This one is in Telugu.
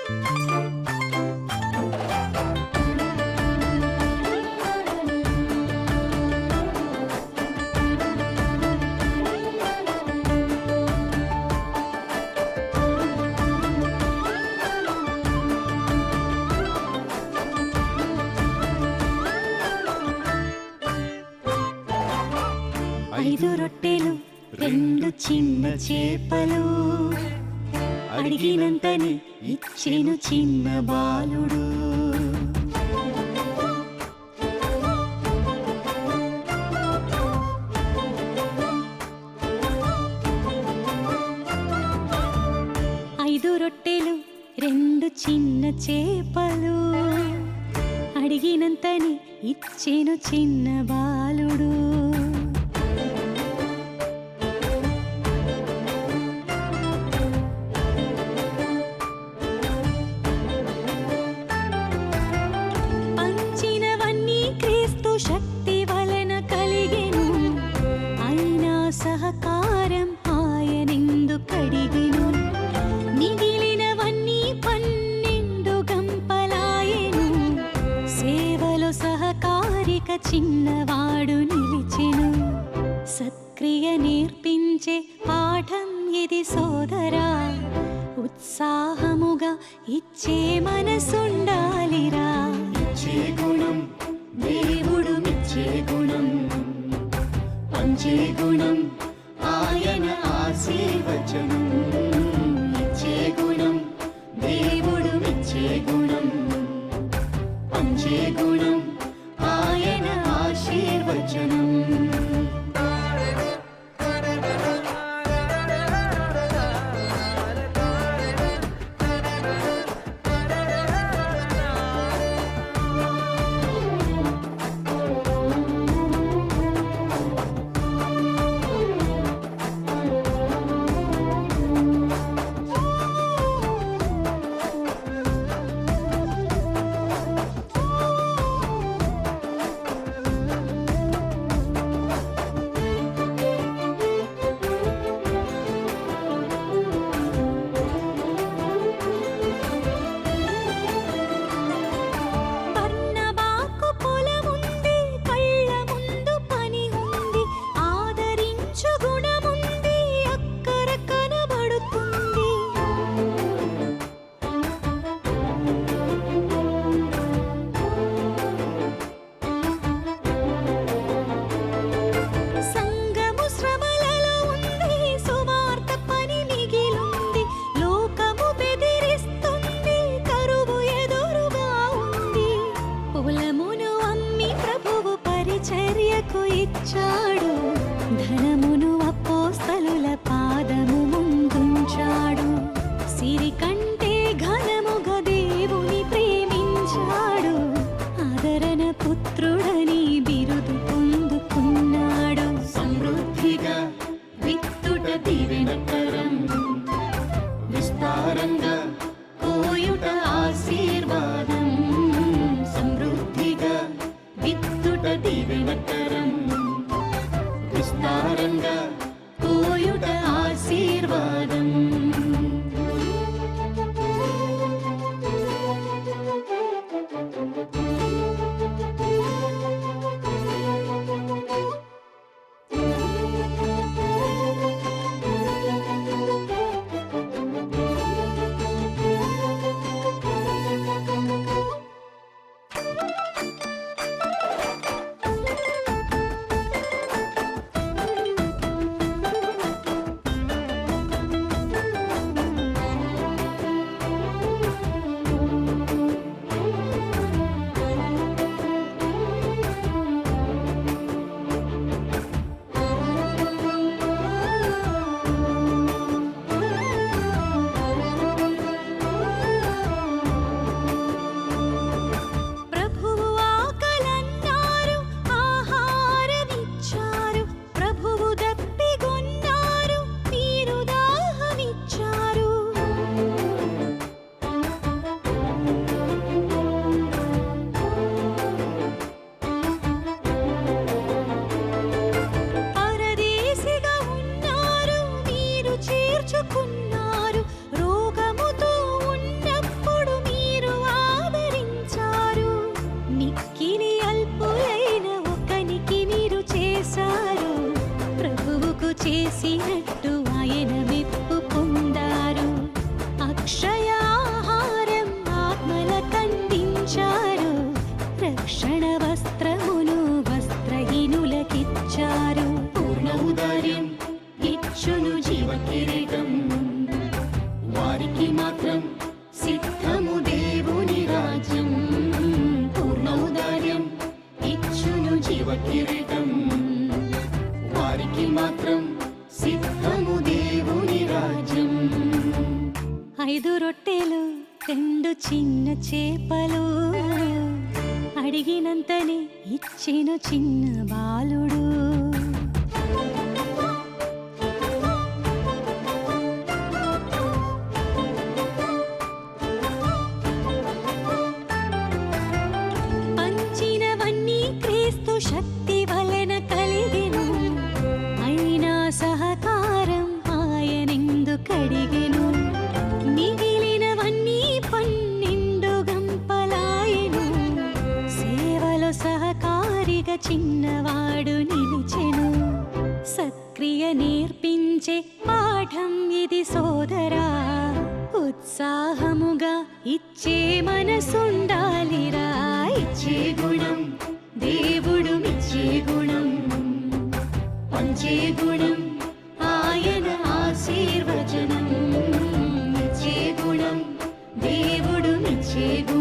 ఐదు రొట్టెలు రెండు చిన్న చేపలు అడిగినంతని ఇచ్చెను చిన్న బాలుడు. ఐదు రొట్టెలు రెండు చిన్న చేపలు అడిగినంతని ఇచ్చెను చిన్న బాలుడు. శక్తి వలన కలిగెను అయినా సహకారం ఆయనెందు కడిగెను. మిగిలినవన్నీ 12 గంపలాయెను. సేవలో సహకారిక చిన్నవాడు నిలిచెను. సత్క్రియ నేర్పించే పాఠం ఇది సోదరా, ఉత్సాహముగా ఇచ్చే మనసుండాలిరా. ఇచ్చే గుణం దేవుడు మెచ్చే గుణం, పంచే గుణం ఆయన ఆశీర్వచనం. ఇచ్చే గుణం దేవుడు మెచ్చే గుణం, పంచే గుణం ఆయన ఆశీర్వచనం. ఇచ్చాడు ధనమును అపోస్తలుల పాదము ముందుంచాడు. సిరి కంటే ఘనముగా దేవుని ప్రేమించాడు. ఆదరణ పుత్రుడని బిరుదు పొందుకున్నాడు. సమృద్ధిగా విత్తుట దీవెనకరం, విస్తారంగా కోయుట ఆశీర్వాదం. సమృద్ధిగా విత్తుట దీవెనకరం, విస్తారంగా కోయుట ఆశీర్వాదం. మాత్రం సిద్ధము దేవుని రాజ్యం. పూర్ణౌదార్యం ఇచ్చును జీవ కిరీటం, వారికి మాత్రం సిద్ధము దేవుని రాజ్యం. 5 రొట్టెలు 2 చిన్న చేపలు, అడిగినంతనే ఇచ్చెను చిన్న బాలుడు. పంచినవన్నీ క్రీస్తు శక్తి వలన కలిగెను, అయినా సహకారం ఆయనెందుకడిగెను. మిగిలినవన్నీ 12 గంపలాయెను, సేవలో సహకారిగా చిన్నవాడు నిలిచెను. సక్రియ నేర్పించే పాఠం ఇది సోదరా, ఉత్సాహముగా ఇచ్చే మనసుండాలిరా. ఇచ్చే గుణం దేవుడు మెచ్చే గుణం, పంచే గుణం ఆయన ఆశీర్వచనం. ఇచ్చే గుణం దేవుడు మెచ్చే గుణం.